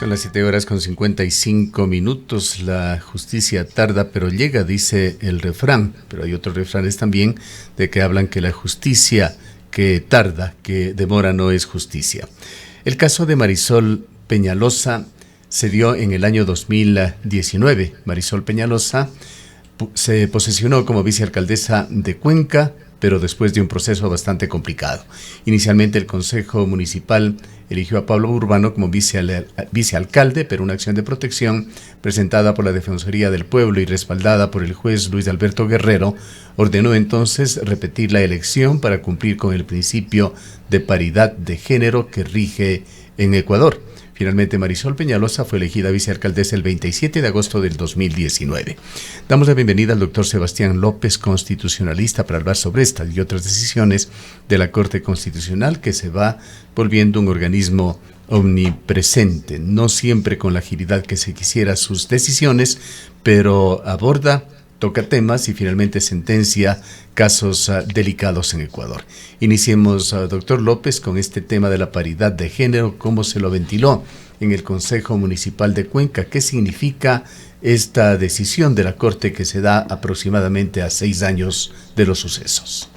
Son las 7:55. La justicia tarda pero llega, dice el refrán. Pero hay otros refranes también de que hablan que la justicia que tarda, que demora, no es justicia. El caso de Marisol Peñalosa se dio en el año 2019. Marisol Peñalosa se posesionó como vicealcaldesa de Cuenca, pero después de un proceso bastante complicado. Inicialmente el Consejo Municipal eligió a Pablo Urbano como vicealcalde, pero una acción de protección presentada por la Defensoría del Pueblo y respaldada por el juez Luis Alberto Guerrero ordenó entonces repetir la elección para cumplir con el principio de paridad de género que rige en Ecuador. Finalmente, Marisol Peñalosa fue elegida vicealcaldesa el 27 de agosto del 2019. Damos la bienvenida al doctor Sebastián López, constitucionalista, para hablar sobre estas y otras decisiones de la Corte Constitucional, que se va volviendo un organismo omnipresente, no siempre con la agilidad que se quisiera sus decisiones, pero toca temas y finalmente sentencia casos delicados en Ecuador. Iniciemos, doctor López, con este tema de la paridad de género. ¿Cómo se lo ventiló en el Consejo Municipal de Cuenca? ¿Qué significa esta decisión de la Corte que se da aproximadamente a 6 años de los sucesos?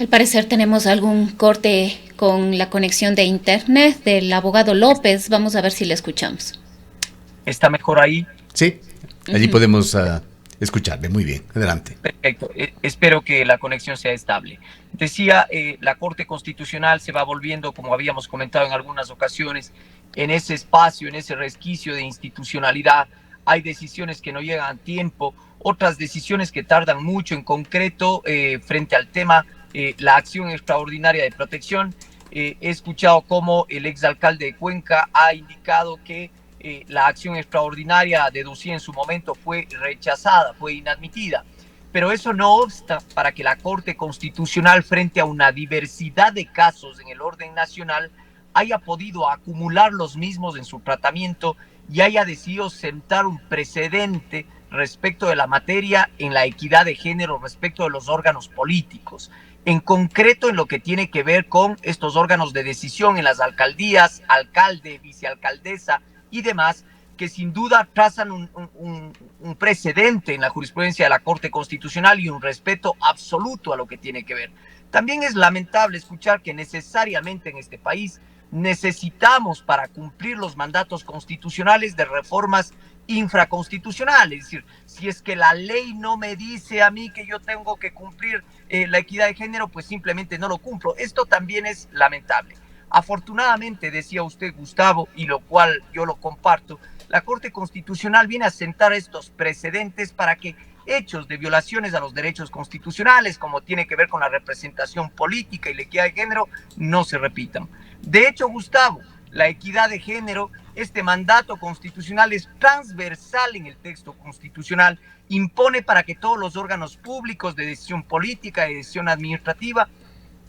Al parecer tenemos algún corte con la conexión de internet del abogado López. Vamos a ver si le escuchamos. ¿Está mejor ahí? Sí, allí podemos escucharle. Muy bien, adelante. Perfecto, espero que la conexión sea estable. Decía, la Corte Constitucional se va volviendo, como habíamos comentado en algunas ocasiones, en ese espacio, en ese resquicio de institucionalidad. Hay decisiones que no llegan a tiempo, otras decisiones que tardan mucho. En concreto, frente al tema, la acción extraordinaria de protección. He escuchado cómo el exalcalde de Cuenca ha indicado que la acción extraordinaria deducida en su momento fue rechazada, fue inadmitida. Pero eso no obsta para que la Corte Constitucional, frente a una diversidad de casos en el orden nacional, haya podido acumular los mismos en su tratamiento y haya decidido sentar un precedente respecto de la materia en la equidad de género respecto de los órganos políticos. En concreto, en lo que tiene que ver con estos órganos de decisión en las alcaldías, alcalde, vicealcaldesa y demás, que sin duda trazan un precedente en la jurisprudencia de la Corte Constitucional y un respeto absoluto a lo que tiene que ver. También es lamentable escuchar que necesariamente en este país necesitamos, para cumplir los mandatos constitucionales, de reformas infraconstitucionales. Es decir, si es que la ley no me dice a mí que yo tengo que cumplir la equidad de género, pues simplemente no lo cumplo. Esto también es lamentable. Afortunadamente, decía usted, Gustavo, y lo cual yo lo comparto, la Corte Constitucional viene a sentar estos precedentes para que hechos de violaciones a los derechos constitucionales, como tiene que ver con la representación política y la equidad de género, no se repitan. De hecho, Gustavo, la equidad de género, este mandato constitucional es transversal en el texto constitucional, impone para que todos los órganos públicos de decisión política y de decisión administrativa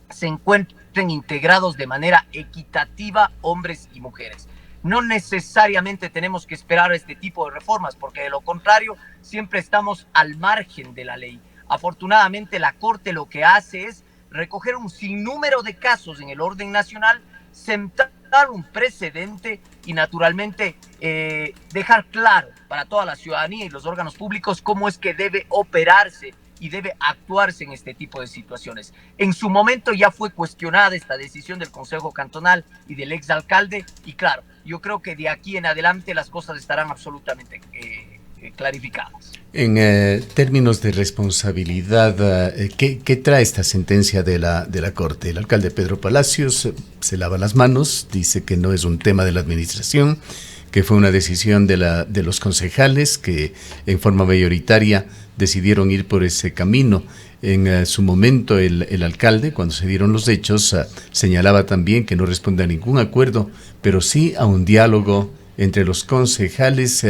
se encuentren integrados de manera equitativa hombres y mujeres. No necesariamente tenemos que esperar a este tipo de reformas, porque de lo contrario siempre estamos al margen de la ley. Afortunadamente, la Corte lo que hace es recoger un sinnúmero de casos en el orden nacional, sentar un precedente y naturalmente dejar claro para toda la ciudadanía y los órganos públicos cómo es que debe operarse y debe actuarse en este tipo de situaciones. En su momento ya fue cuestionada esta decisión del Consejo Cantonal y del exalcalde, y claro, yo creo que de aquí en adelante las cosas estarán absolutamente clarificadas. En términos de responsabilidad, ¿qué trae esta sentencia de la Corte? El alcalde Pedro Palacios se lava las manos, dice que no es un tema de la administración, que fue una decisión de los concejales que en forma mayoritaria decidieron ir por ese camino. En su momento el alcalde, cuando se dieron los hechos, señalaba también que no responde a ningún acuerdo, pero sí a un diálogo entre los concejales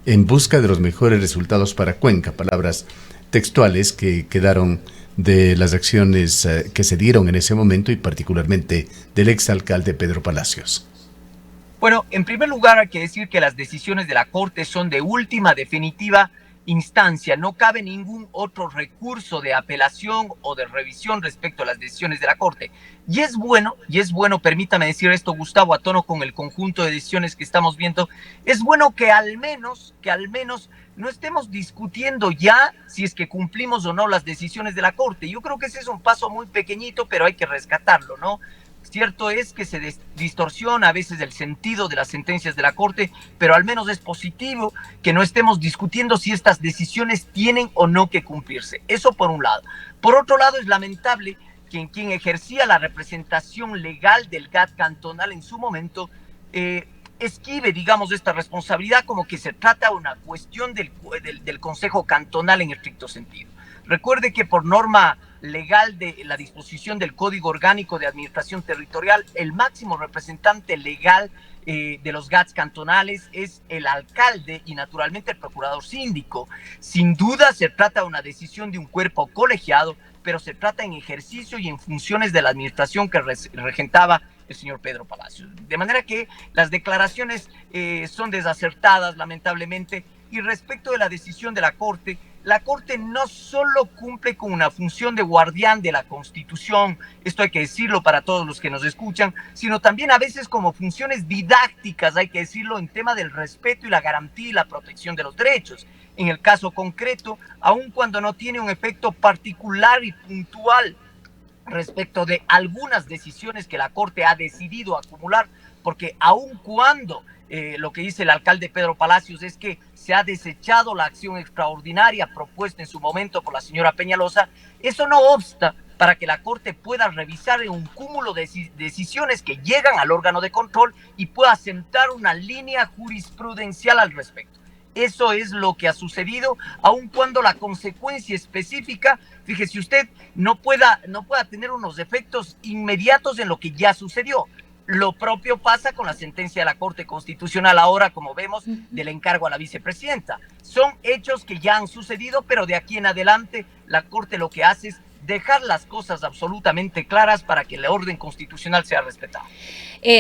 en busca de los mejores resultados para Cuenca. Palabras textuales que quedaron de las acciones que se dieron en ese momento y particularmente del exalcalde Pedro Palacios. Bueno, en primer lugar hay que decir que las decisiones de la Corte son de última, definitiva instancia, no cabe ningún otro recurso de apelación o de revisión respecto a las decisiones de la Corte. Y es bueno, permítame decir esto, Gustavo, a tono con el conjunto de decisiones que estamos viendo, es bueno que al menos no estemos discutiendo ya si es que cumplimos o no las decisiones de la Corte. Yo creo que ese es un paso muy pequeñito, pero hay que rescatarlo, ¿no? Cierto es que se distorsiona a veces el sentido de las sentencias de la Corte, pero al menos es positivo que no estemos discutiendo si estas decisiones tienen o no que cumplirse. Eso por un lado. Por otro lado, es lamentable que quien ejercía la representación legal del GAT cantonal en su momento esquive, digamos, esta responsabilidad como que se trata de una cuestión del Consejo Cantonal en estricto sentido. Recuerde que por norma legal de la disposición del Código Orgánico de Administración Territorial, el máximo representante legal de los GATs cantonales es el alcalde y naturalmente el procurador síndico. Sin duda se trata de una decisión de un cuerpo colegiado, pero se trata en ejercicio y en funciones de la administración que regentaba el señor Pedro Palacios. De manera que las declaraciones son desacertadas, lamentablemente, y respecto de la decisión de la Corte no solo cumple con una función de guardián de la Constitución, esto hay que decirlo para todos los que nos escuchan, sino también a veces como funciones didácticas, hay que decirlo, en tema del respeto y la garantía y la protección de los derechos. En el caso concreto, aun cuando no tiene un efecto particular y puntual respecto de algunas decisiones que la Corte ha decidido acumular, porque aun cuando lo que dice el alcalde Pedro Palacios es que se ha desechado la acción extraordinaria propuesta en su momento por la señora Peñalosa, eso no obsta para que la Corte pueda revisar un cúmulo de decisiones que llegan al órgano de control y pueda sentar una línea jurisprudencial al respecto. Eso es lo que ha sucedido, aun cuando la consecuencia específica, fíjese usted, no pueda tener unos efectos inmediatos en lo que ya sucedió. Lo propio pasa con la sentencia de la Corte Constitucional ahora, como vemos, del encargo a la vicepresidenta. Son hechos que ya han sucedido, pero de aquí en adelante la Corte lo que hace es dejar las cosas absolutamente claras para que el orden constitucional sea respetado.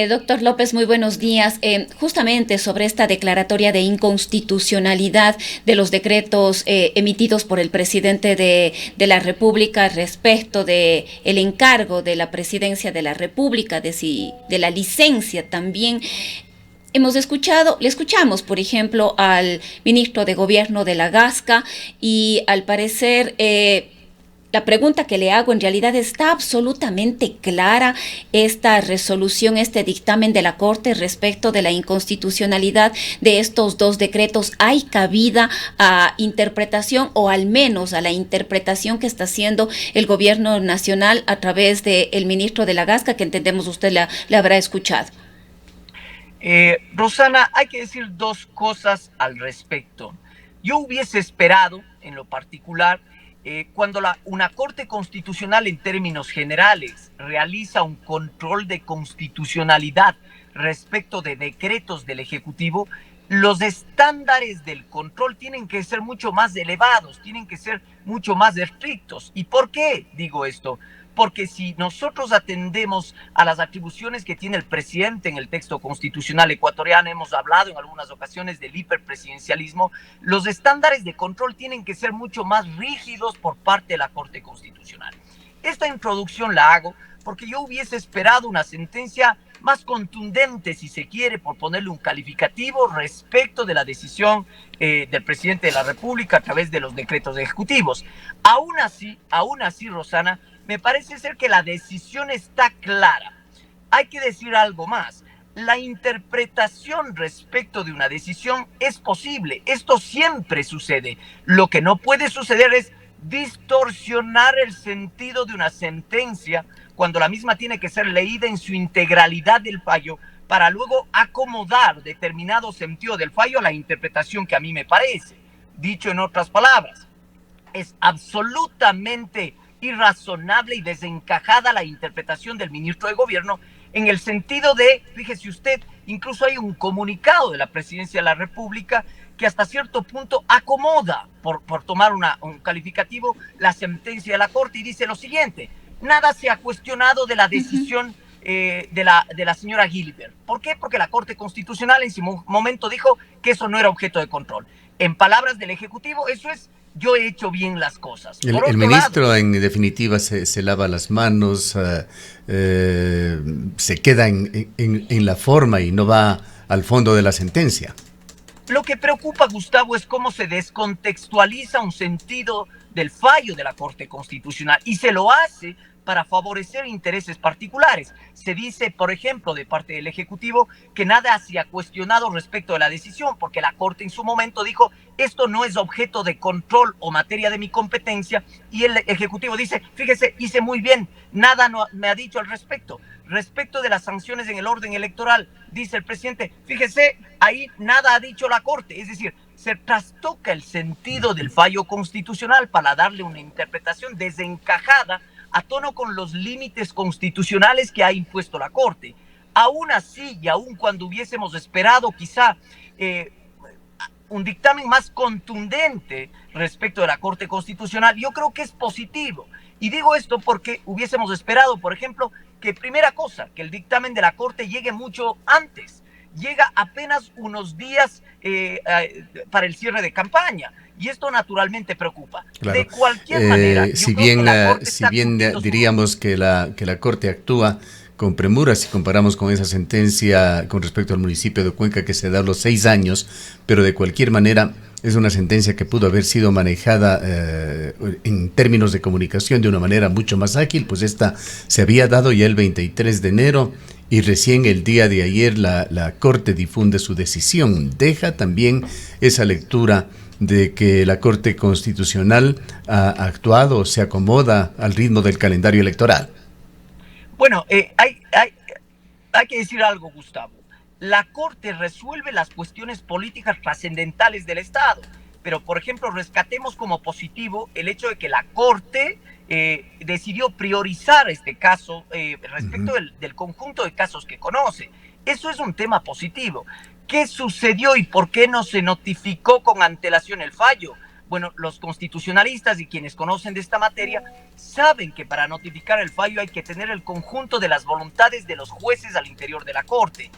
Doctor López, muy buenos días. Justamente sobre esta declaratoria de inconstitucionalidad de los decretos emitidos por el presidente de la República respecto de el encargo de la presidencia de la República, de la licencia también. Le escuchamos, por ejemplo, al ministro de Gobierno de la Gasca y al parecer la pregunta que le hago en realidad está absolutamente clara esta resolución, este dictamen de la Corte respecto de la inconstitucionalidad de estos dos decretos. ¿Hay cabida a interpretación o al menos a la interpretación que está haciendo el gobierno nacional a través del ministro de la Gasca, que entendemos usted le habrá escuchado? Rosana, hay que decir dos cosas al respecto. Yo hubiese esperado, en lo particular, cuando una Corte Constitucional en términos generales realiza un control de constitucionalidad respecto de decretos del Ejecutivo, los estándares del control tienen que ser mucho más elevados, tienen que ser mucho más estrictos. ¿Y por qué digo esto? Porque si nosotros atendemos a las atribuciones que tiene el presidente en el texto constitucional ecuatoriano, hemos hablado en algunas ocasiones del hiperpresidencialismo, los estándares de control tienen que ser mucho más rígidos por parte de la Corte Constitucional. Esta introducción la hago porque yo hubiese esperado una sentencia más contundente, si se quiere, por ponerle un calificativo respecto de la decisión del presidente de la República a través de los decretos ejecutivos. Aún así, Rosana, me parece ser que la decisión está clara. Hay que decir algo más. La interpretación respecto de una decisión es posible. Esto siempre sucede. Lo que no puede suceder es distorsionar el sentido de una sentencia cuando la misma tiene que ser leída en su integralidad del fallo para luego acomodar determinado sentido del fallo a la interpretación que a mí me parece. Dicho en otras palabras, es absolutamente irrazonable y desencajada la interpretación del ministro de Gobierno en el sentido de, fíjese usted, incluso hay un comunicado de la Presidencia de la República que hasta cierto punto acomoda, por tomar un calificativo, la sentencia de la Corte y dice lo siguiente: nada se ha cuestionado de la decisión de la señora Gilbert. ¿Por qué? Porque la Corte Constitucional en su momento dijo que eso no era objeto de control. En palabras del Ejecutivo, eso es, yo he hecho bien las cosas. El ministro, en definitiva, se lava las manos, se queda en la forma y no va al fondo de la sentencia. Lo que preocupa, Gustavo, es cómo se descontextualiza un sentido del fallo de la Corte Constitucional y se lo hace para favorecer intereses particulares. Se dice, por ejemplo, de parte del Ejecutivo, que nada se ha cuestionado respecto de la decisión, porque la Corte en su momento dijo, esto no es objeto de control o materia de mi competencia, y el Ejecutivo dice, fíjese, hice muy bien, nada me ha dicho al respecto. Respecto de las sanciones en el orden electoral, dice el presidente, fíjese, ahí nada ha dicho la Corte, es decir, se trastoca el sentido del fallo constitucional para darle una interpretación desencajada a tono con los límites constitucionales que ha impuesto la Corte. Aún así, y aún cuando hubiésemos esperado quizá un dictamen más contundente respecto de la Corte Constitucional, yo creo que es positivo. Y digo esto porque hubiésemos esperado, por ejemplo, que primera cosa, que el dictamen de la Corte llegue mucho antes. Llega apenas unos días para el cierre de campaña. Y esto naturalmente preocupa. Claro. De cualquier manera, si bien diríamos que la Corte actúa con premura si comparamos con esa sentencia con respecto al municipio de Cuenca que se da los 6 años, pero de cualquier manera es una sentencia que pudo haber sido manejada en términos de comunicación de una manera mucho más ágil, pues esta se había dado ya el 23 de enero y recién el día de ayer la Corte difunde su decisión. Deja también esa lectura de que la Corte Constitucional ha actuado o se acomoda al ritmo del calendario electoral. Bueno, hay que decir algo, Gustavo. La Corte resuelve las cuestiones políticas trascendentales del Estado, pero, por ejemplo, rescatemos como positivo el hecho de que la Corte decidió priorizar este caso respecto del conjunto de casos que conoce. Eso es un tema positivo. ¿Qué sucedió y por qué no se notificó con antelación el fallo? Bueno, los constitucionalistas y quienes conocen de esta materia saben que para notificar el fallo hay que tener el conjunto de las voluntades de los jueces al interior de la Corte.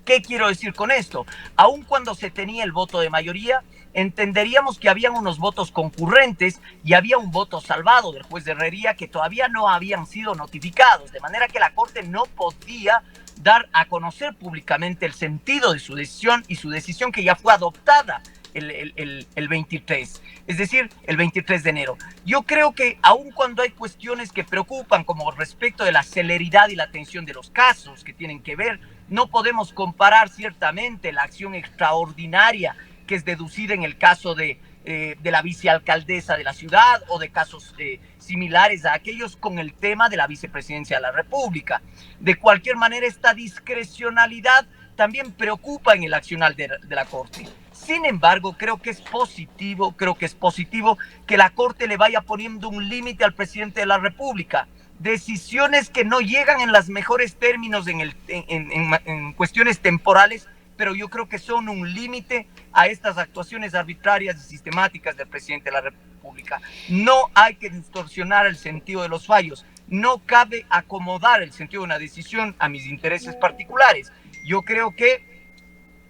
¿Qué quiero decir con esto? Aun cuando se tenía el voto de mayoría, entenderíamos que habían unos votos concurrentes y había un voto salvado del juez de Herrería que todavía no habían sido notificados, de manera que la Corte no podía dar a conocer públicamente el sentido de su decisión y su decisión que ya fue adoptada el 23, es decir, el 23 de enero. Yo creo que aun cuando hay cuestiones que preocupan como respecto de la celeridad y la atención de los casos que tienen que ver, no podemos comparar ciertamente la acción extraordinaria que es deducida en el caso de la vicealcaldesa de la ciudad o de casos similares a aquellos con el tema de la vicepresidencia de la República. De cualquier manera, esta discrecionalidad también preocupa en el accionar de la Corte. Sin embargo, creo que es positivo que la Corte le vaya poniendo un límite al presidente de la República. Decisiones que no llegan en los mejores términos en cuestiones temporales, pero yo creo que son un límite a estas actuaciones arbitrarias y sistemáticas del presidente de la República. No hay que distorsionar el sentido de los fallos. No cabe acomodar el sentido de una decisión a mis intereses particulares. Yo creo que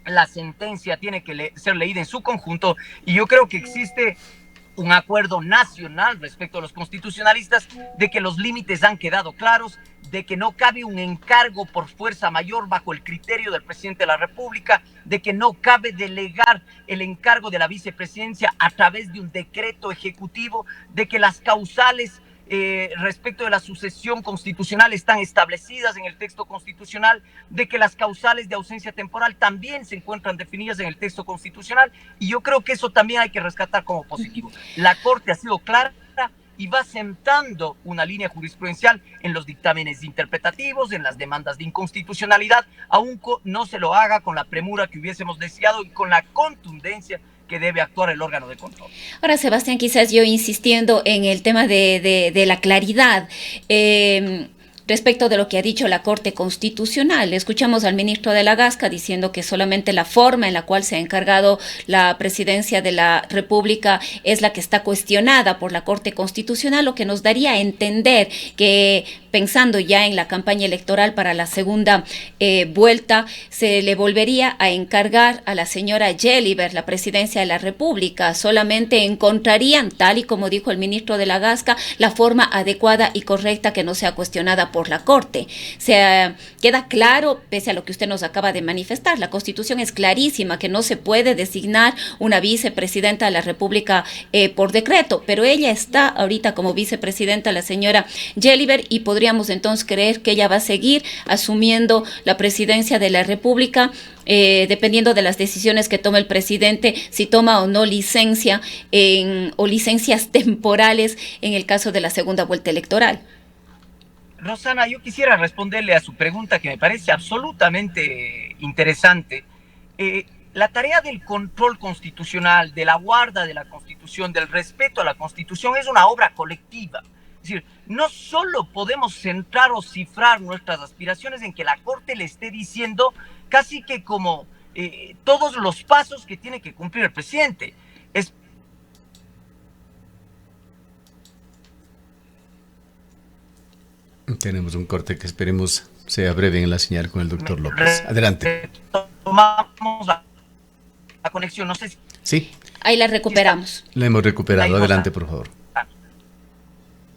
la sentencia tiene que ser leída en su conjunto y yo creo que existe un acuerdo nacional respecto a los constitucionalistas de que los límites han quedado claros, de que no cabe un encargo por fuerza mayor bajo el criterio del presidente de la República, de que no cabe delegar el encargo de la vicepresidencia a través de un decreto ejecutivo, de que las causales respecto de la sucesión constitucional están establecidas en el texto constitucional, de que las causales de ausencia temporal también se encuentran definidas en el texto constitucional, y yo creo que eso también hay que rescatar como positivo. La Corte ha sido clara y va sentando una línea jurisprudencial en los dictámenes interpretativos, en las demandas de inconstitucionalidad, aún no se lo haga con la premura que hubiésemos deseado y con la contundencia que debe actuar el órgano de control. Ahora, Sebastián, quizás yo insistiendo en el tema de la claridad. respecto de lo que ha dicho la Corte Constitucional. Escuchamos al ministro de la Gasca diciendo que solamente la forma en la cual se ha encargado la presidencia de la República es la que está cuestionada por la Corte Constitucional, lo que nos daría a entender que, pensando ya en la campaña electoral para la segunda vuelta, se le volvería a encargar a la señora Yeliver la presidencia de la República. Solamente encontrarían, tal y como dijo el ministro de la Gasca, la forma adecuada y correcta que no sea cuestionada por la Corte. Queda claro, pese a lo que usted nos acaba de manifestar, la Constitución es clarísima que no se puede designar una vicepresidenta de la República por decreto, pero ella está ahorita como vicepresidenta, la señora Yeliver, y podríamos entonces creer que ella va a seguir asumiendo la presidencia de la República, dependiendo de las decisiones que tome el presidente, si toma o no licencia o licencias temporales en el caso de la segunda vuelta electoral. Rosana, yo quisiera responderle a su pregunta que me parece absolutamente interesante. La tarea del control constitucional, de la guarda de la Constitución, del respeto a la Constitución es una obra colectiva. Es decir, no solo podemos centrar o cifrar nuestras aspiraciones en que la Corte le esté diciendo casi que como todos los pasos que tiene que cumplir el presidente. Tenemos un corte que esperemos sea breve en la señal con el doctor López. Adelante. Tomamos la conexión, no sé si... Sí. Ahí la recuperamos. La hemos recuperado. Adelante, por favor.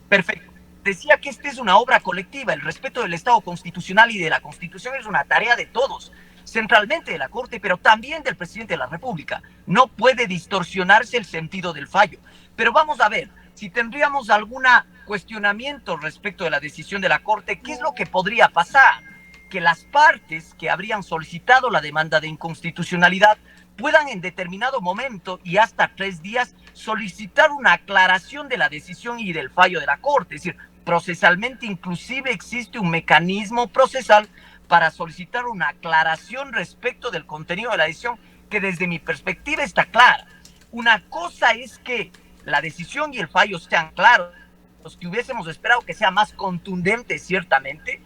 Perfecto. Decía que esta es una obra colectiva. El respeto del Estado constitucional y de la Constitución es una tarea de todos, centralmente de la Corte, pero también del presidente de la República. No puede distorsionarse el sentido del fallo. Pero vamos a ver, si tendríamos algún cuestionamiento respecto de la decisión de la Corte, ¿qué es lo que podría pasar? Que las partes que habrían solicitado la demanda de inconstitucionalidad puedan en determinado momento y hasta 3 días solicitar una aclaración de la decisión y del fallo de la Corte. Es decir, procesalmente inclusive existe un mecanismo procesal para solicitar una aclaración respecto del contenido de la decisión que desde mi perspectiva está clara. Una cosa es que la decisión y el fallo sean claros, que hubiésemos esperado que sea más contundente ciertamente,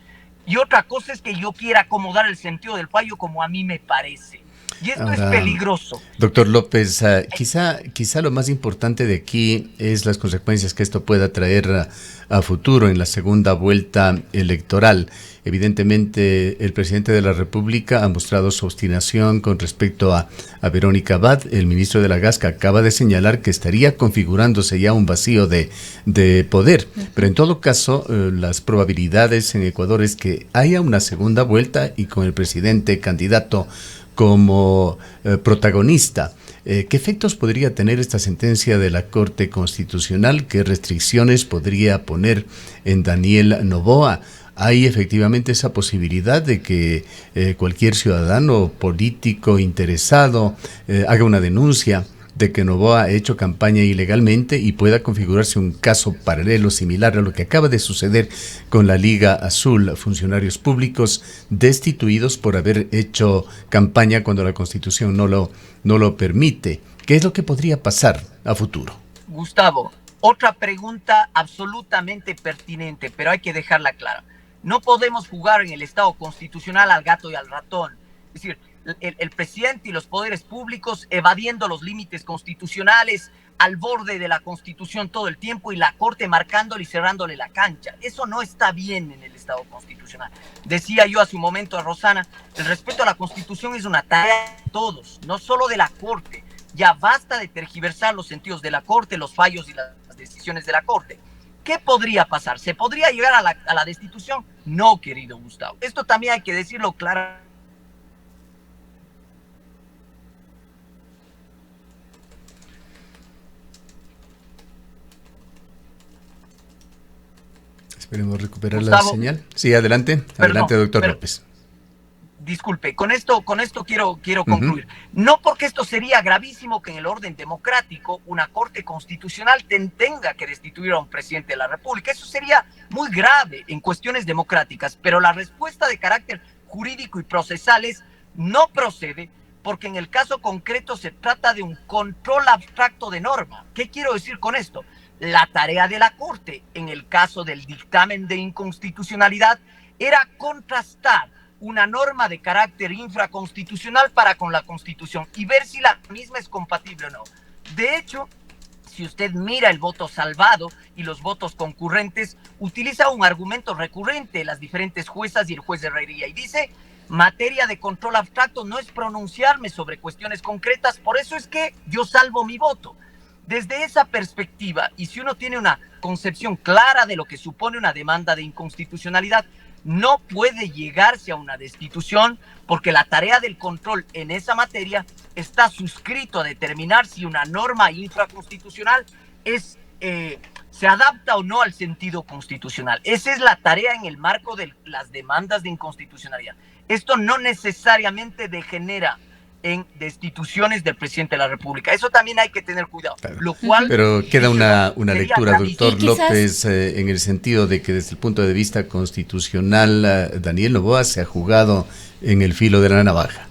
y otra cosa es que yo quiera acomodar el sentido del fallo como a mí me parece. Y esto es peligroso. Doctor López, quizá lo más importante de aquí es las consecuencias que esto pueda traer a futuro en la segunda vuelta electoral. Evidentemente, el presidente de la República ha mostrado su obstinación con respecto a Verónica Abad. El ministro de la Gasca acaba de señalar que estaría configurándose ya un vacío de poder. Pero en todo caso, las probabilidades en Ecuador es que haya una segunda vuelta y con el presidente candidato como protagonista. ¿Qué efectos podría tener esta sentencia de la Corte Constitucional? ¿Qué restricciones podría poner en Daniel Noboa? ¿Hay efectivamente esa posibilidad de que cualquier ciudadano político interesado haga una denuncia de que Noboa ha hecho campaña ilegalmente y pueda configurarse un caso paralelo similar a lo que acaba de suceder con la Liga Azul, funcionarios públicos destituidos por haber hecho campaña cuando la Constitución no lo permite? ¿Qué es lo que podría pasar a futuro? Gustavo, otra pregunta absolutamente pertinente, pero hay que dejarla clara. No podemos jugar en el Estado constitucional al gato y al ratón. Es decir, el presidente y los poderes públicos evadiendo los límites constitucionales al borde de la Constitución todo el tiempo y la Corte marcándole y cerrándole la cancha. Eso no está bien en el Estado constitucional. Decía yo hace un momento a Rosana, el respeto a la Constitución es una tarea de todos, no solo de la Corte. Ya basta de tergiversar los sentidos de la Corte, los fallos y las decisiones de la Corte. ¿Qué podría pasar? ¿Se podría llegar a la destitución? No, querido Gustavo. Esto también hay que decirlo claramente. Esperemos recuperar Gustavo, la señal. Sí, adelante. Adelante, doctor López. Disculpe, con esto quiero concluir. No porque esto sería gravísimo que en el orden democrático una Corte Constitucional tenga que destituir a un presidente de la República. Eso sería muy grave en cuestiones democráticas, pero la respuesta de carácter jurídico y procesal es no procede porque en el caso concreto se trata de un control abstracto de norma. ¿Qué quiero decir con esto? La tarea de la Corte, en el caso del dictamen de inconstitucionalidad, era contrastar una norma de carácter infraconstitucional para con la Constitución y ver si la misma es compatible o no. De hecho, si usted mira el voto salvado y los votos concurrentes, utiliza un argumento recurrente las diferentes juezas y el juez de Herrería y dice: materia de control abstracto no es pronunciarme sobre cuestiones concretas, por eso es que yo salvo mi voto. Desde esa perspectiva, y si uno tiene una concepción clara de lo que supone una demanda de inconstitucionalidad, no puede llegarse a una destitución, porque la tarea del control en esa materia está suscrito a determinar si una norma infraconstitucional se adapta o no al sentido constitucional. Esa es la tarea en el marco de las demandas de inconstitucionalidad. Esto no necesariamente degenera en destituciones del presidente de la República. Eso también hay que tener cuidado. Claro. Lo cual, pero queda una lectura, doctor López, quizás en el sentido de que desde el punto de vista constitucional, Daniel Noboa se ha jugado en el filo de la navaja.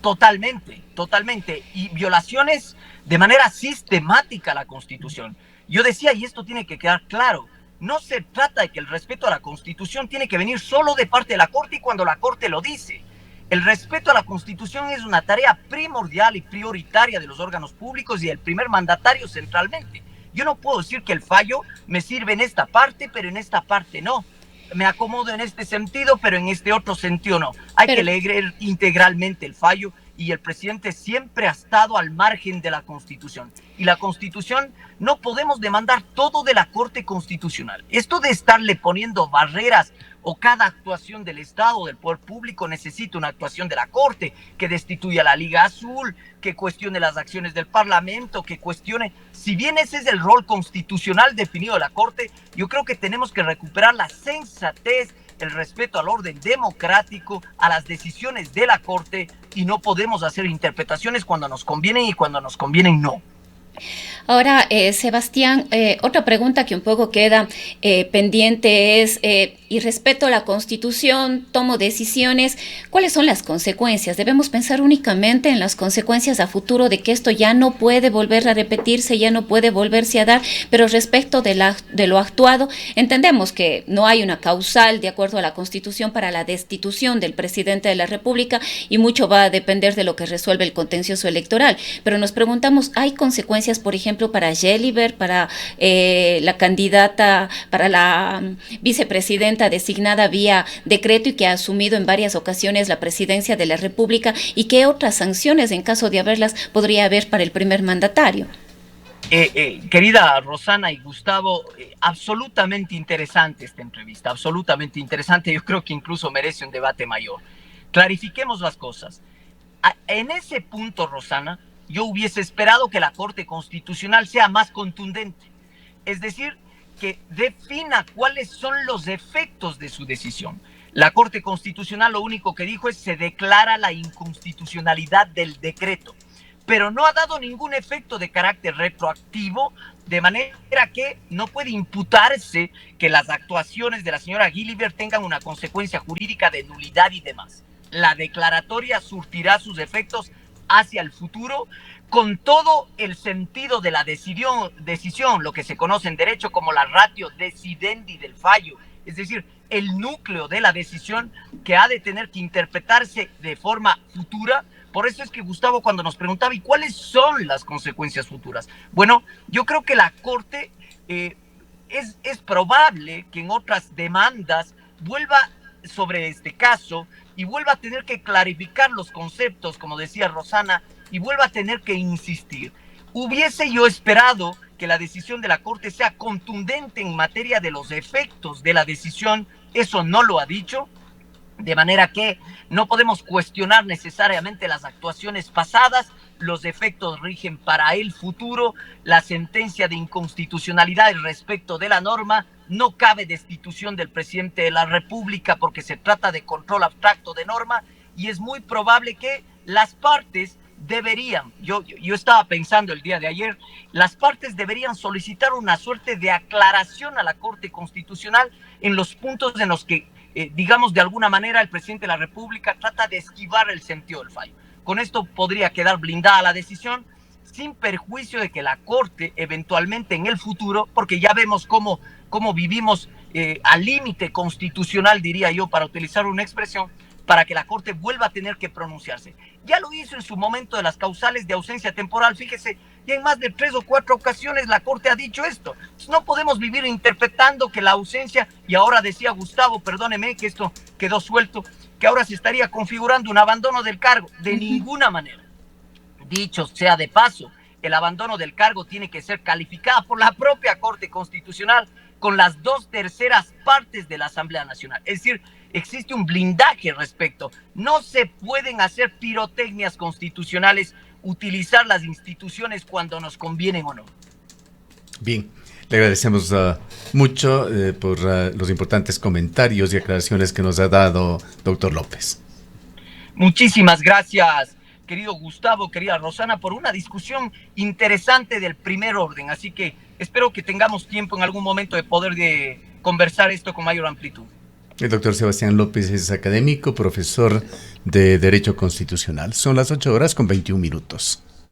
Totalmente, totalmente. Y violaciones de manera sistemática a la Constitución. Yo decía, y esto tiene que quedar claro, no se trata de que el respeto a la Constitución tiene que venir solo de parte de la Corte y cuando la Corte lo dice. El respeto a la Constitución es una tarea primordial y prioritaria de los órganos públicos y del primer mandatario centralmente. Yo no puedo decir que el fallo me sirve en esta parte, pero en esta parte no. Me acomodo en este sentido, pero en este otro sentido no. Hay que leer integralmente el fallo y el presidente siempre ha estado al margen de la Constitución. Y la Constitución, no podemos demandar todo de la Corte Constitucional. Esto de estarle poniendo barreras o cada actuación del Estado o del poder público necesita una actuación de la Corte, que destituya a la Liga Azul, que cuestione las acciones del Parlamento, que cuestione... Si bien ese es el rol constitucional definido de la Corte, yo creo que tenemos que recuperar la sensatez, el respeto al orden democrático, a las decisiones de la Corte, y no podemos hacer interpretaciones cuando nos convienen y cuando nos convienen no. Ahora, Sebastián, otra pregunta que un poco queda pendiente es, y respeto a la Constitución, tomo decisiones, ¿cuáles son las consecuencias? Debemos pensar únicamente en las consecuencias a futuro de que esto ya no puede volver a repetirse, ya no puede volverse a dar, pero respecto de lo actuado, entendemos que no hay una causal de acuerdo a la Constitución para la destitución del presidente de la República y mucho va a depender de lo que resuelve el contencioso electoral, pero nos preguntamos, ¿hay consecuencias, por ejemplo, para Gelliver, para la candidata, para la vicepresidenta designada vía decreto y que ha asumido en varias ocasiones la presidencia de la República? ¿Y qué otras sanciones, en caso de haberlas, podría haber para el primer mandatario? Querida Rosana y Gustavo, absolutamente interesante esta entrevista, absolutamente interesante. Yo creo que incluso merece un debate mayor. Clarifiquemos las cosas. En ese punto, Rosana, yo hubiese esperado que la Corte Constitucional sea más contundente. Es decir, que defina cuáles son los efectos de su decisión. La Corte Constitucional lo único que dijo es: se declara la inconstitucionalidad del decreto, pero no ha dado ningún efecto de carácter retroactivo, de manera que no puede imputarse que las actuaciones de la señora Gelliver tengan una consecuencia jurídica de nulidad y demás. La declaratoria surtirá sus efectos hacia el futuro, con todo el sentido de la decisión, lo que se conoce en derecho como la ratio decidendi del fallo, es decir, el núcleo de la decisión que ha de tener que interpretarse de forma futura. Por eso es que Gustavo, cuando nos preguntaba, ¿y cuáles son las consecuencias futuras? Bueno, yo creo que la Corte es probable que en otras demandas vuelva sobre este caso y vuelva a tener que clarificar los conceptos, como decía Rosana, y vuelva a tener que insistir. Hubiese yo esperado que la decisión de la Corte sea contundente en materia de los efectos de la decisión. Eso no lo ha dicho, de manera que no podemos cuestionar necesariamente las actuaciones pasadas. Los efectos rigen para el futuro. La sentencia de inconstitucionalidad respecto de la norma: no cabe destitución del presidente de la República porque se trata de control abstracto de norma, y es muy probable que las partes deberían, yo estaba pensando el día de ayer, las partes deberían solicitar una suerte de aclaración a la Corte Constitucional en los puntos en los que, digamos, de alguna manera el presidente de la República trata de esquivar el sentido del fallo. Con esto podría quedar blindada la decisión. sin perjuicio de que la Corte eventualmente en el futuro, porque ya vemos cómo vivimos al límite constitucional, diría yo, para utilizar una expresión, para que la Corte vuelva a tener que pronunciarse. Ya lo hizo en su momento de las causales de ausencia temporal, fíjese, y en más de 3 o 4 ocasiones la Corte ha dicho esto. No podemos vivir interpretando que la ausencia, y ahora decía Gustavo, perdóneme que esto quedó suelto, que ahora se estaría configurando un abandono del cargo. De ninguna manera. Dicho sea de paso, el abandono del cargo tiene que ser calificado por la propia Corte Constitucional con las 2/3 partes de la Asamblea Nacional. Es decir, existe un blindaje respecto. No se pueden hacer pirotecnias constitucionales, utilizar las instituciones cuando nos convienen o no. Bien, le agradecemos mucho por los importantes comentarios y aclaraciones que nos ha dado, doctor López. Muchísimas gracias, querido Gustavo, querida Rosana, por una discusión interesante del primer orden. Así que espero que tengamos tiempo en algún momento de poder conversar esto con mayor amplitud. El doctor Sebastián López es académico, profesor de Derecho Constitucional. Son las 8:21 minutos.